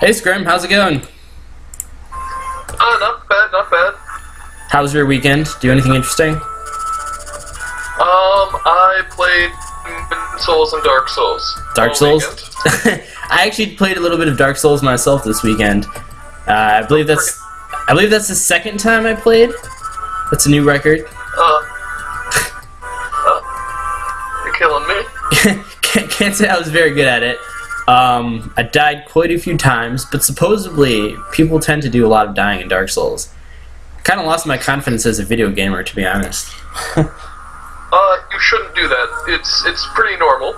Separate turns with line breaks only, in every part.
Hey Scrim, how's it going?
Not bad, not bad.
How was your weekend? Do anything interesting?
I played Demon Souls and Dark Souls.
Dark
all
Souls?
weekend.
I actually played a little bit of Dark Souls myself this weekend. I believe that's the second time I played. That's a new record.
You're killing me.
Can't say I was very good at it. I died quite a few times, but supposedly people tend to do a lot of dying in Dark Souls. I kind of lost my confidence as a video gamer, to be honest.
You shouldn't do that. It's pretty normal.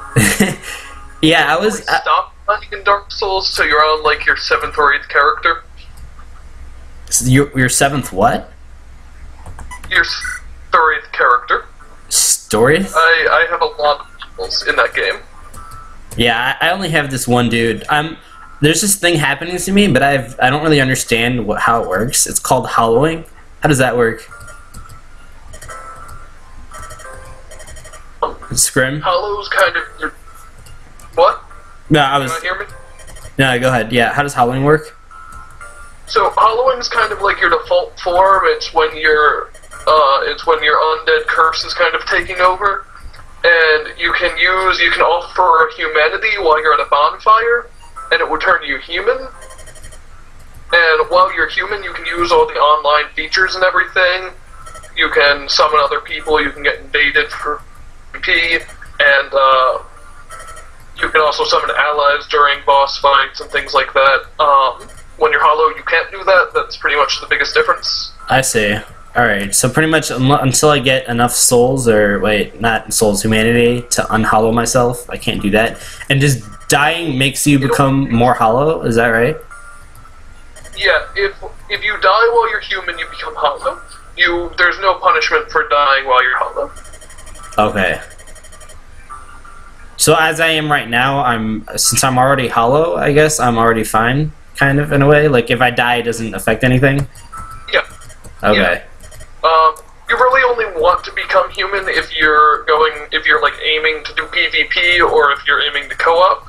Yeah, I was.
Stop playing in Dark Souls so you're on like your 7th or 8th character.
Your seventh what?
Your 7th or 8th character.
Story?
I have a lot of peoples in that game.
Yeah, I only have this one dude. There's this thing happening to me, but I don't really understand how it works. It's called hollowing. How does that work? Scrim?
Hollow's kind of your... What?
No, I
You
was.
not hear me?
No, go ahead. Yeah, how does hollowing work?
So hollowing's kind of like your default form. It's when your undead curse is kind of taking over, and you can offer humanity while you're at a bonfire, and it will turn you human. And while you're human, you can use all the online features and everything. You can summon other people. You can get invaded for PvP, and you can also summon allies during boss fights and things like that. When you're hollow, you can't do that. That's pretty much the biggest difference.
I see. Alright, so pretty much until I get enough souls, or wait, not souls, humanity, to unhollow myself, I can't do that. And just dying makes you become more hollow, is that right?
Yeah, if you die while you're human, you become hollow. There's no punishment for dying while you're hollow.
Okay. So as I am right now, since I'm already hollow, I guess I'm already fine, kind of, in a way? Like, if I die, it doesn't affect anything?
Yeah.
Okay.
Yeah. You really only want to become human if you're like aiming to do PvP or if you're aiming to co-op.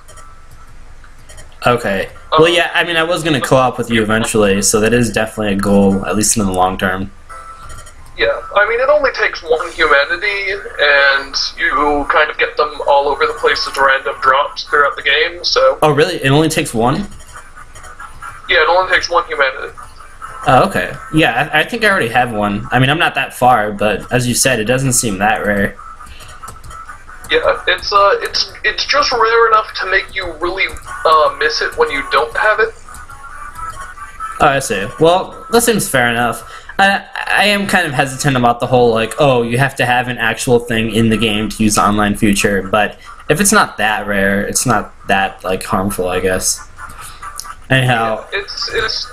Okay. Well, yeah, I mean, I was going to co-op with you eventually, so that is definitely a goal, at least in the long term.
Yeah, I mean, it only takes one humanity, and you kind of get them all over the place as random drops throughout the game, so...
Oh, really? It only takes one?
Yeah, it only takes one humanity.
Oh, okay. Yeah, I think I already have one. I mean, I'm not that far, but as you said, it doesn't seem that rare.
Yeah, it's just rare enough to make you really miss it when you don't have it.
Oh, I see. Well, that seems fair enough. I am kind of hesitant about the whole, like, oh, you have to have an actual thing in the game to use the online feature, but if it's not that rare, it's not that, like, harmful, I guess. Anyhow...
Yeah, it's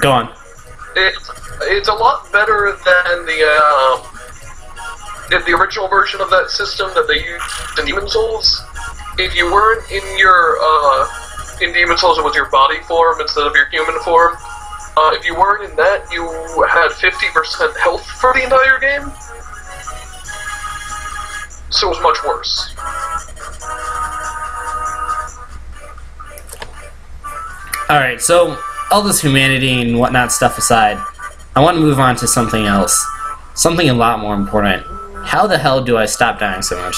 Go on.
It's a lot better than the original version of that system that they used in Demon Souls. If you weren't in Demon Souls, it was your body form instead of your human form. If you weren't in that, you had 50% health for the entire game. So it was much worse.
Alright, so all this humanity and whatnot stuff aside, I want to move on to something else. Something a lot more important. How the hell do I stop dying so much?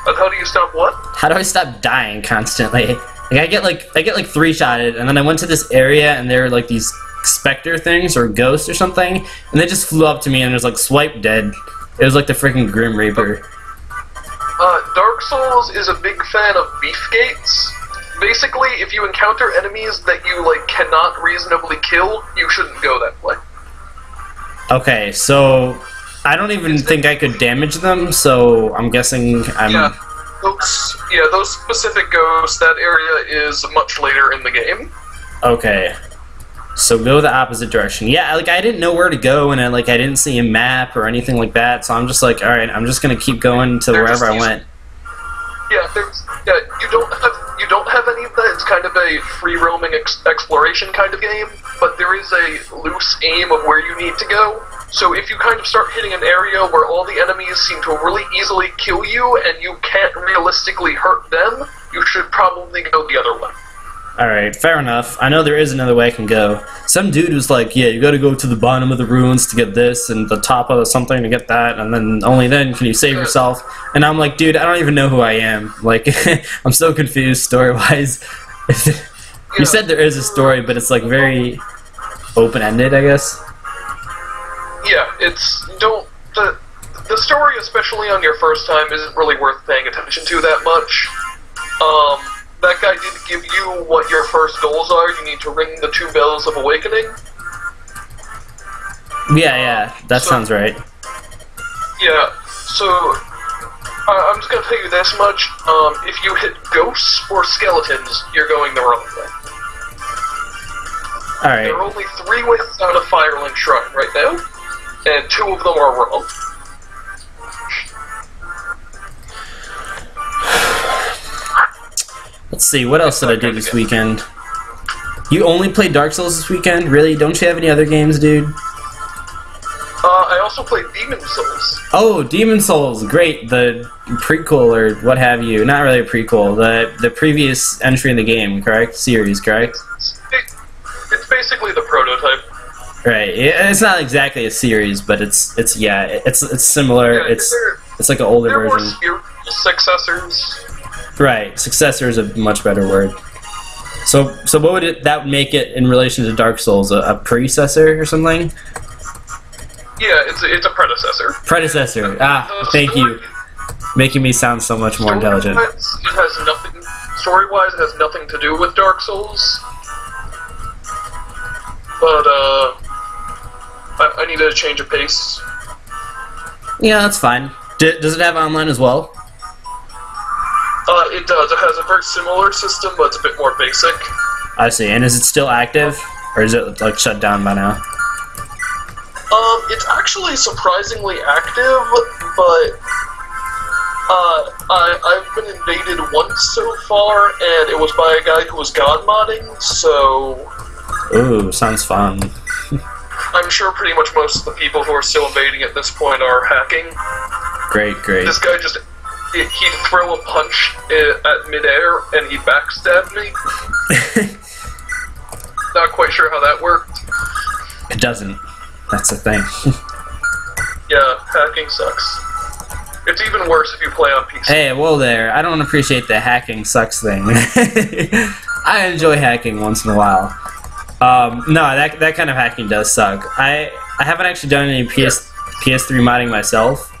But how do you stop what?
How do I stop dying constantly? Like I get like 3-shotted, and then I went to this area and there were like these specter things or ghosts or something, and they just flew up to me and it was like swipe dead. It was like the freaking Grim Reaper.
Dark Souls is a big fan of beef gates. Basically, if you encounter enemies that you like cannot reasonably kill, you shouldn't go that way.
Okay, so I don't even think I could damage them, so I'm guessing I'm...
Yeah, those specific ghosts, that area is much later in the game.
Okay. So go the opposite direction. Yeah, like I didn't know where to go, and I didn't see a map or anything like that, so I'm just like, alright, I'm just gonna keep going to wherever I went.
Yeah, you don't have any of that. It's kind of a free roaming exploration kind of game, but there is a loose aim of where you need to go. So if you kind of start hitting an area where all the enemies seem to really easily kill you and you can't realistically hurt them, you should probably go the other way.
Alright, fair enough. I know there is another way I can go. Some dude was like, yeah, you gotta go to the bottom of the ruins to get this, and the top of something to get that, and then only then can you save yourself. And I'm like, dude, I don't even know who I am. Like, I'm so confused story-wise. You said there is a story, but it's like very open-ended, I guess.
Yeah, the story, especially on your first time, isn't really worth paying attention to that much. That guy did give you what your first goals are. You need to ring the 2 bells of awakening.
Yeah, that sounds right.
Yeah, so I'm just gonna tell you this much. If you hit ghosts or skeletons, you're going the wrong way.
Alright.
There are only 3 ways out of Firelink Shrine right now, and 2 of them are wrong.
Let's see, what else did I do this weekend? You only played Dark Souls this weekend? Really? Don't you have any other games, dude?
I also played Demon Souls.
Oh, Demon Souls, great. The prequel, or what have you. Not really a prequel. The previous entry in the game, correct? Series, correct?
It's basically the prototype.
Right. It's not exactly a series, but it's similar.
Yeah,
it's like an older
they're
version.
More spiritual successors.
Right. Successor is a much better word. So what would that make it in relation to Dark Souls? A predecessor or something?
Yeah, it's a predecessor.
Predecessor. Thank you. Making me sound so much more intelligent.
Story-wise, it has nothing to do with Dark Souls. But, I needed a change of pace.
Yeah, that's fine. Does it have online as well?
It does. It has a very similar system, but it's a bit more basic.
I see. And is it still active? Or is it, like, shut down by now?
It's actually surprisingly active, but I've been invaded once so far, and it was by a guy who was god modding, so...
Ooh, sounds fun.
I'm sure pretty much most of the people who are still invading at this point are hacking.
Great.
This guy just... He'd throw a punch at midair, and he backstabbed me. Not quite sure how that worked.
It doesn't. That's the thing.
Yeah, hacking sucks. It's even worse if you play on PC.
Hey, whoa there. I don't appreciate the hacking sucks thing. I enjoy hacking once in a while. No, that kind of hacking does suck. I haven't actually done any PS3 modding myself.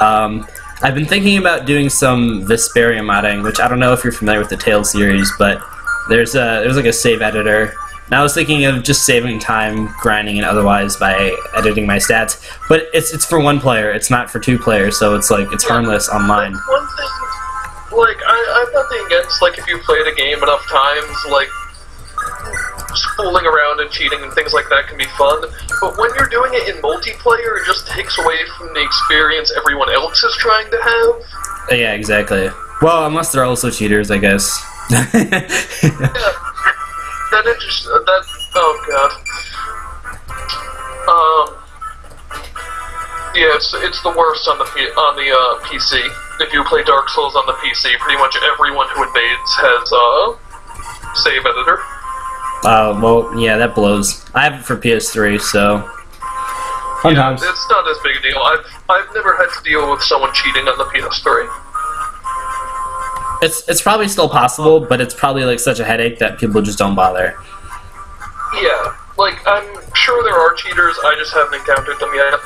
I've been thinking about doing some Vesperia modding, which I don't know if you're familiar with the Tales series, but there's like a save editor. And I was thinking of just saving time grinding and otherwise by editing my stats, but it's for 1 player. It's not for 2 players, so it's like it's harmless online.
One thing, like I've nothing against like if you played a game enough times, like just fooling around and cheating and things like that can be fun. But when you're doing it in multiplayer, it just takes away from the experience everyone else is trying to have.
Yeah, exactly. Well, unless they're also cheaters, I guess.
Yeah. Oh god. Yeah, it's the worst on the PC. If you play Dark Souls on the PC, pretty much everyone who invades has a save editor.
Well, yeah, that blows. I have it for PS3, so sometimes.
Yeah, it's not as big a deal. I've never had to deal with someone cheating on the PS3.
It's probably still possible, but it's probably like such a headache that people just don't bother.
Yeah, like I'm sure there are cheaters. I just haven't encountered them yet.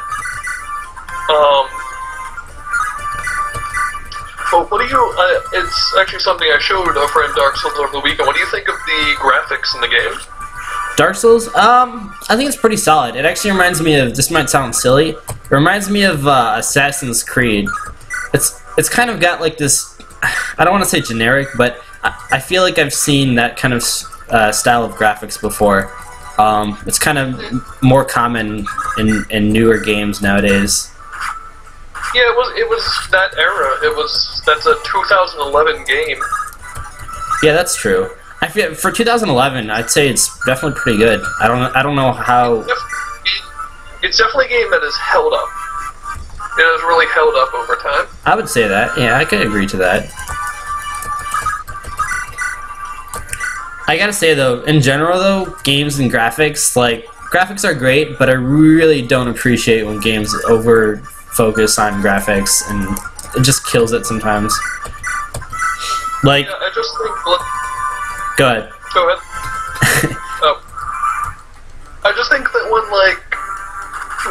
But what do you? It's actually something I showed a friend Dark Souls over the weekend. What do you think of the graphics in the game?
Dark Souls? I think it's pretty solid. It actually reminds me of. This might sound silly. It reminds me of Assassin's Creed. It's kind of got like this. I don't want to say generic, but I feel like I've seen that kind of style of graphics before. It's kind of more common in newer games nowadays.
Yeah, it was that era. That's a 2011 game.
Yeah, that's true. I feel for 2011, I'd say it's definitely pretty good. I don't know how.
it's definitely a game that has held up. It has really held up over time.
I would say that. Yeah, I could agree to that. I gotta say though, in general though, games and graphics, like, graphics are great, but I really don't appreciate when games over focus on graphics, and it just kills it sometimes. Like,
Yeah, I just think.
go ahead.
Go ahead. Oh. I just think that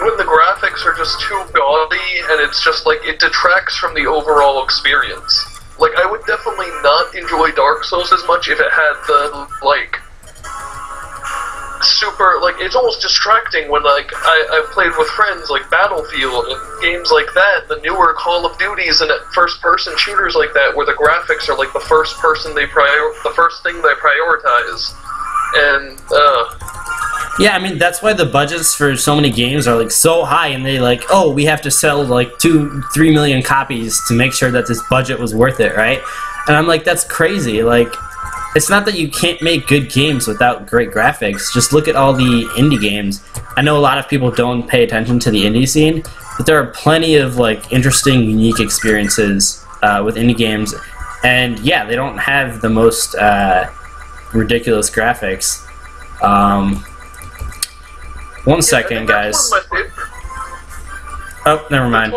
when the graphics are just too gaudy and it's just like it detracts from the overall experience. Like, I would definitely not enjoy Dark Souls as much if it had the super, it's almost distracting when I've played with friends like Battlefield and games like that, the newer Call of Duties and first person shooters like that, where the graphics are like the first thing they prioritize. And
Yeah, I mean, that's why the budgets for so many games are, like, so high, and they, like, oh, we have to sell, like, 2-3 million copies to make sure that this budget was worth it, right? And I'm like, that's crazy. Like, it's not that you can't make good games without great graphics. Just look at all the indie games. I know a lot of people don't pay attention to the indie scene, but there are plenty of, like, interesting, unique experiences with indie games. And, yeah, they don't have the most ridiculous graphics. One second, guys. Oh, never mind.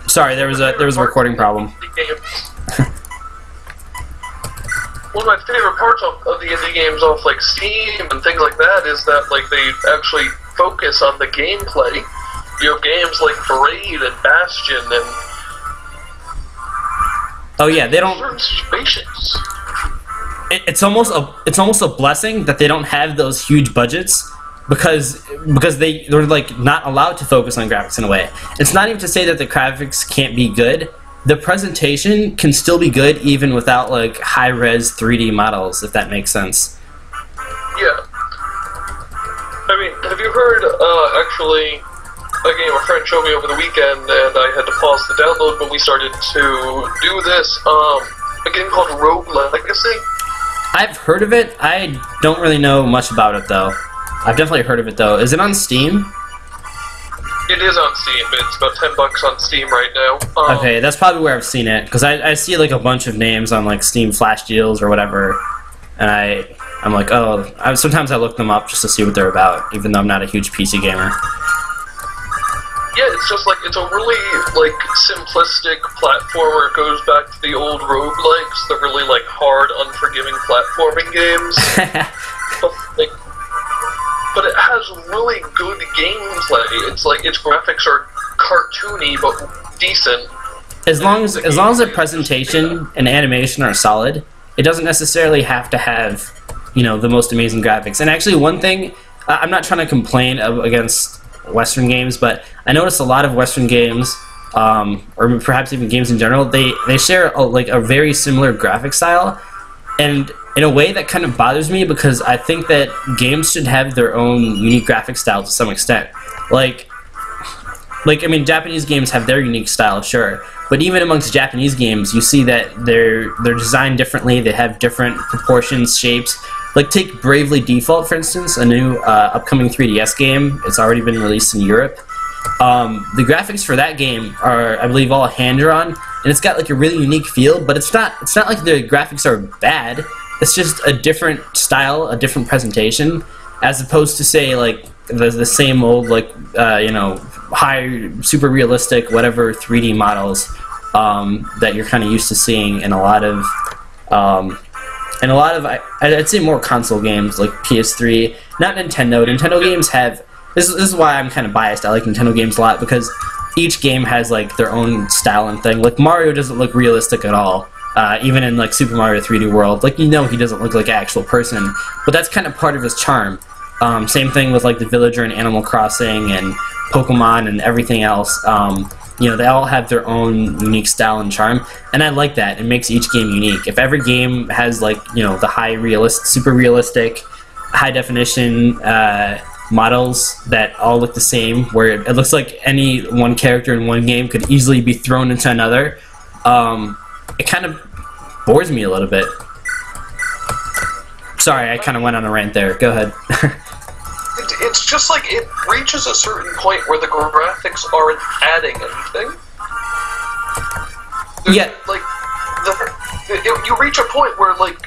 Sorry, there was a recording problem.
One of my favorite parts of the indie games off like Steam and things like that is that they actually focus on the gameplay. You know, games like Braid and Bastion and
oh yeah, they don't.
certain situations.
It's almost a blessing that they don't have those huge budgets. Because they're like not allowed to focus on graphics in a way. It's not even to say that the graphics can't be good. The presentation can still be good even without like high-res 3D models, if that makes sense.
Yeah. I mean, have you heard actually a game a friend showed me over the weekend, and I had to pause the download when we started to do this. A game called Rogue Legacy.
I've heard of it. I don't really know much about it though. I've definitely heard of it though. Is it on Steam?
It is on Steam. It's about $10 on Steam right now.
Okay, that's probably where I've seen it, because I see like a bunch of names on like Steam Flash deals or whatever, and I'm like, oh, sometimes I look them up just to see what they're about, even though I'm not a huge PC gamer.
Yeah, it's just like, it's a really like simplistic platformer. It goes back to the old roguelikes, the really like hard, unforgiving platforming games. But it has really good gameplay. It's like its graphics are cartoony but decent.
As long as the presentation and animation are solid, it doesn't necessarily have to have, you know, the most amazing graphics. And actually, one thing, I'm not trying to complain against Western games, but I notice a lot of Western games, or perhaps even games in general, they share a very similar graphic style, and in a way that kind of bothers me, because I think that games should have their own unique graphic style to some extent. Like I mean, Japanese games have their unique style, sure, but even amongst Japanese games, you see that they're designed differently. They have different proportions, shapes. Like, take Bravely Default, for instance, a new upcoming 3DS game. It's already been released in Europe. The graphics for that game are, I believe, all hand-drawn, and it's got like a really unique feel. But it's not like the graphics are bad. It's just a different style, a different presentation, as opposed to, say, like the same old high, super realistic, whatever 3D models that you're kind of used to seeing in a lot of I'd say more console games like PS3, not Nintendo. Nintendo games have this is why I'm kind of biased. I like Nintendo games a lot because each game has like their own style and thing. Like Mario doesn't look realistic at all. Even in like Super Mario 3D World, like, you know, he doesn't look like an actual person, but that's kind of part of his charm. Same thing with like the Villager and Animal Crossing and Pokemon and everything else. You know, they all have their own unique style and charm, and I like that. It makes each game unique. If every game has like, you know, the super realistic, high definition models that all look the same, where it looks like any one character in one game could easily be thrown into another, it kind of bores me a little bit. Sorry, I kind of went on a rant there. Go ahead.
it's just like it reaches a certain point where the graphics aren't adding anything.
Yeah.
Like, you reach a point where, like,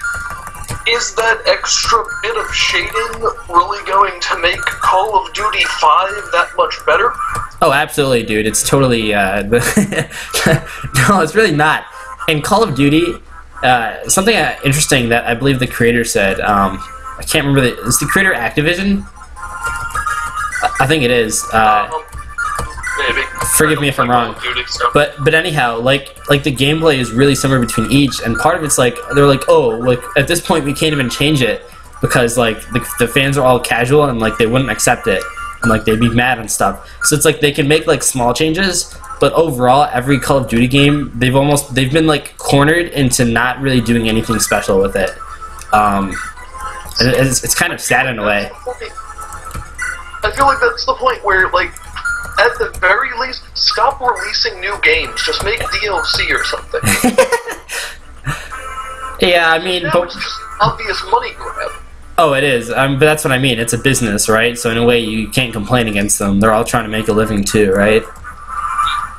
is that extra bit of shading really going to make Call of Duty 5 that much better?
Oh, absolutely, dude. It's totally, no, it's really not. In Call of Duty, something interesting that I believe the creator said, I can't remember, is the creator Activision? I think it is.
Maybe.
Forgive me if I'm wrong. But anyhow, like the gameplay is really somewhere between each, and part of it's like, they're like, oh, like, at this point we can't even change it, because, like, the fans are all casual, and, like, they wouldn't accept it, and, like, they'd be mad and stuff. So it's like they can make, like, small changes, but overall, every Call of Duty game, they've been, like, cornered into not really doing anything special with it. It's kind of sad in a way.
I feel like that's the point where, like, at the very least, stop releasing new games. Just make DLC or something.
Yeah, I mean,
now it's just obvious money grab.
Oh, it is. But that's what I mean. It's a business, right? So in a way, you can't complain against them. They're all trying to make a living too, right?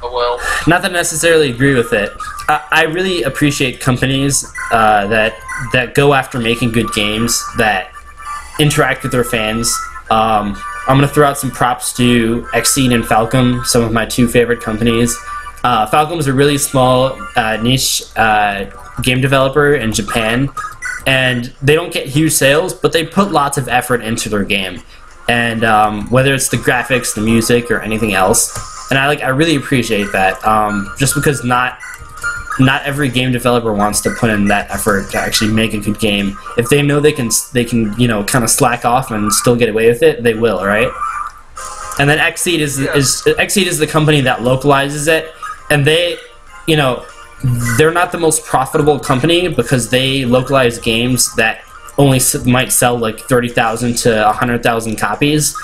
Oh, well.
Not that I necessarily agree with it. I really appreciate companies that go after making good games, that interact with their fans. I'm going to throw out some props to Xseed and Falcom, some of my two favorite companies. Falcom is a really small niche game developer in Japan, and they don't get huge sales, but they put lots of effort into their game. And whether it's the graphics, the music, or anything else, and I really appreciate that. Just because not every game developer wants to put in that effort to actually make a good game. If they know they can kind of slack off and still get away with it, they will, right? And then Xseed is the company that localizes it, and they're not the most profitable company because they localize games that only might sell like 30,000 to 100,000 copies.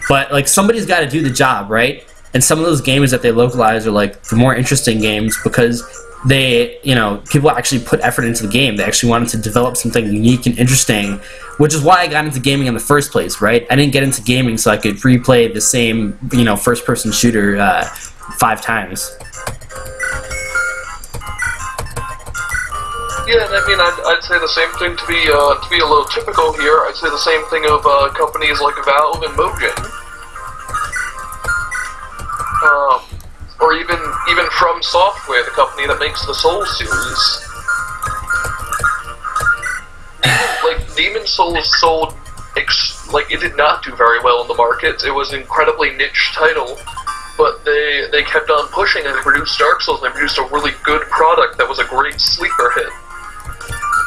But, like, somebody's got to do the job, right? And some of those games that they localize are, like, the more interesting games because people actually put effort into the game. They actually wanted to develop something unique and interesting, which is why I got into gaming in the first place, right? I didn't get into gaming so I could replay the same, first-person shooter 5 times.
Yeah, and I mean, I'd say the same thing to be a little typical here. I'd say the same thing of companies like Valve and Mojang. Or even From Software, the company that makes the Souls series. Like, Demon Souls sold, it did not do very well in the market. It was an incredibly niche title, but they kept on pushing, and they produced Dark Souls, and they produced a really good product that was a great sleeper hit.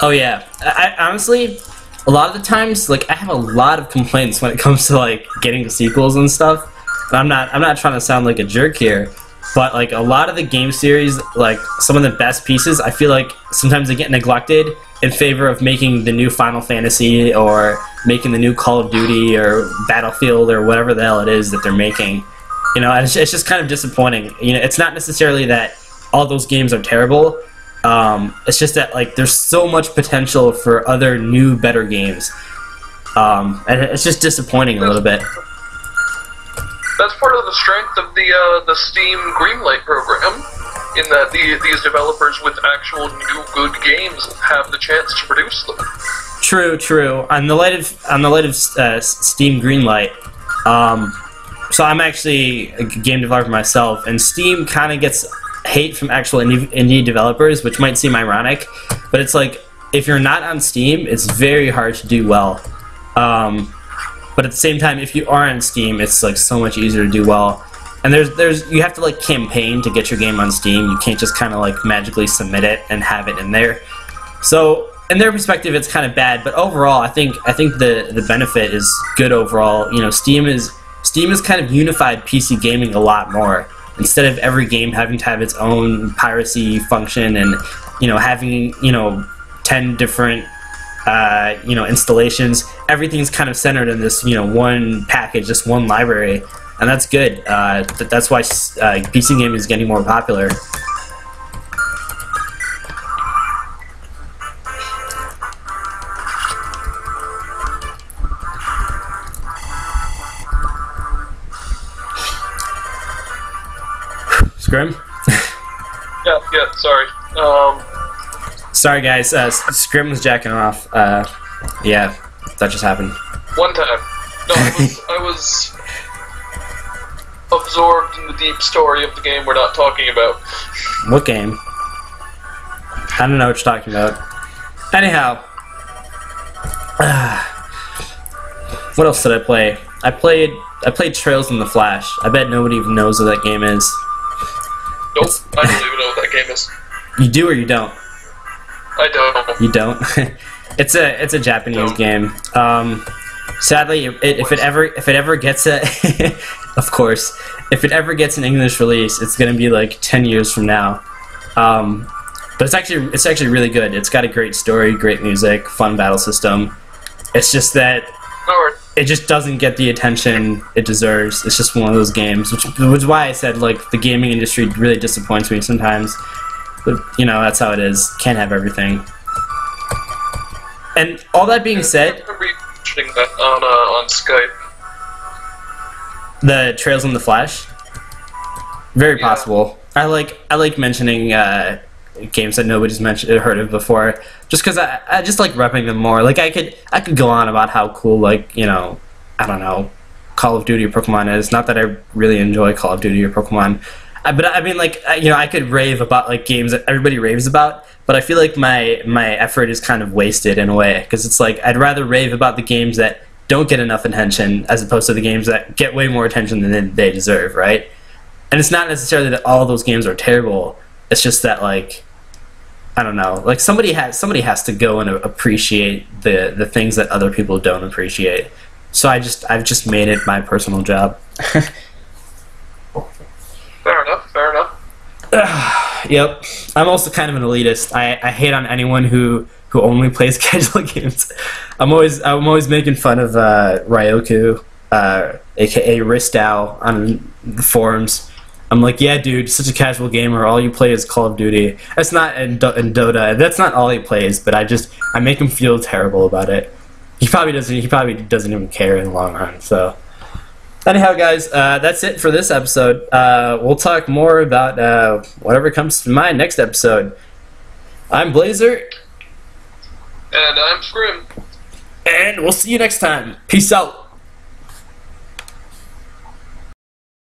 Oh yeah, I honestly, a lot of the times, like, I have a lot of complaints when it comes to, like, getting the sequels and stuff. And I'm not trying to sound like a jerk here, but, like, a lot of the game series, like, some of the best pieces, I feel like sometimes they get neglected in favor of making the new Final Fantasy or making the new Call of Duty or Battlefield or whatever the hell it is that they're making. And it's just kind of disappointing. It's not necessarily that all those games are terrible. It's just that, like, there's so much potential for other new, better games. And it's just disappointing a little bit.
That's part of the strength of the Steam Greenlight program, in that these developers with actual new good games have the chance to produce them.
True. On the light of Steam Greenlight, so I'm actually a game developer myself, and Steam kind of gets hate from actual indie developers, which might seem ironic, but it's like, if you're not on Steam, it's very hard to do well. But at the same time, if you are on Steam, it's, like, so much easier to do well. And you have to, like, campaign to get your game on Steam. You can't just kind of, like, magically submit it and have it in there. So in their perspective, it's kind of bad. But overall, I think the benefit is good overall. Steam is kind of unified PC gaming a lot more. Instead of every game having to have its own piracy function and having 10 different installations, everything's kind of centered in this one package, this one library, and that's good. That's why PC gaming is getting more popular. Scrim?
Yeah, sorry.
Sorry, guys. Scrim was jacking off. Yeah, that just happened.
One time. No, I was absorbed in the deep story of the game we're not talking about.
What game? I don't know what you're talking about. Anyhow. What else did I play? I played Trails in the Flash. I bet nobody even knows what that game is.
Nope, I don't even know what that game is.
You do or you don't?
I don't.
You don't? It's a Japanese game. Sadly, if it ever gets a, of course, if it ever gets an English release, it's gonna be like 10 years from now. But it's actually really good. It's got a great story, great music, fun battle system. It's just that it just doesn't get the attention it deserves. It's just one of those games, which is why I said like the gaming industry really disappoints me sometimes. But you know, that's how it is. Can't have everything. And all that being said,
I remember you mentioning that on Skype.
the Trails in the Flash, very possible. I like mentioning games that nobody's heard of before, just because I just like repping them more. Like I could go on about how cool, like, you know, I don't know, Call of Duty or Pokemon is. Not that I really enjoy Call of Duty or Pokemon, but I mean, like, you know, I could rave about like games that everybody raves about, but I feel like my effort is kind of wasted in a way, because it's like I'd rather rave about the games that don't get enough attention as opposed to the games that get way more attention than they deserve, right? And it's not necessarily that all those games are terrible. It's just that, like, I don't know, like somebody has to go and appreciate the things that other people don't appreciate. So I've just made it my personal job.
Fair enough.
Yep. I'm also kind of an elitist. I hate on anyone who only plays casual games. I'm always making fun of Ryoku, aka Ristow, on the forums. I'm like, yeah, dude, such a casual gamer. All you play is Call of Duty. That's not in Dota. That's not all he plays. But I make him feel terrible about it. He probably doesn't even care in the long run. So, anyhow, guys, that's it for this episode. We'll talk more about whatever comes to mind next episode. I'm Blazer,
and I'm Scrim,
and we'll see you next time. Peace out.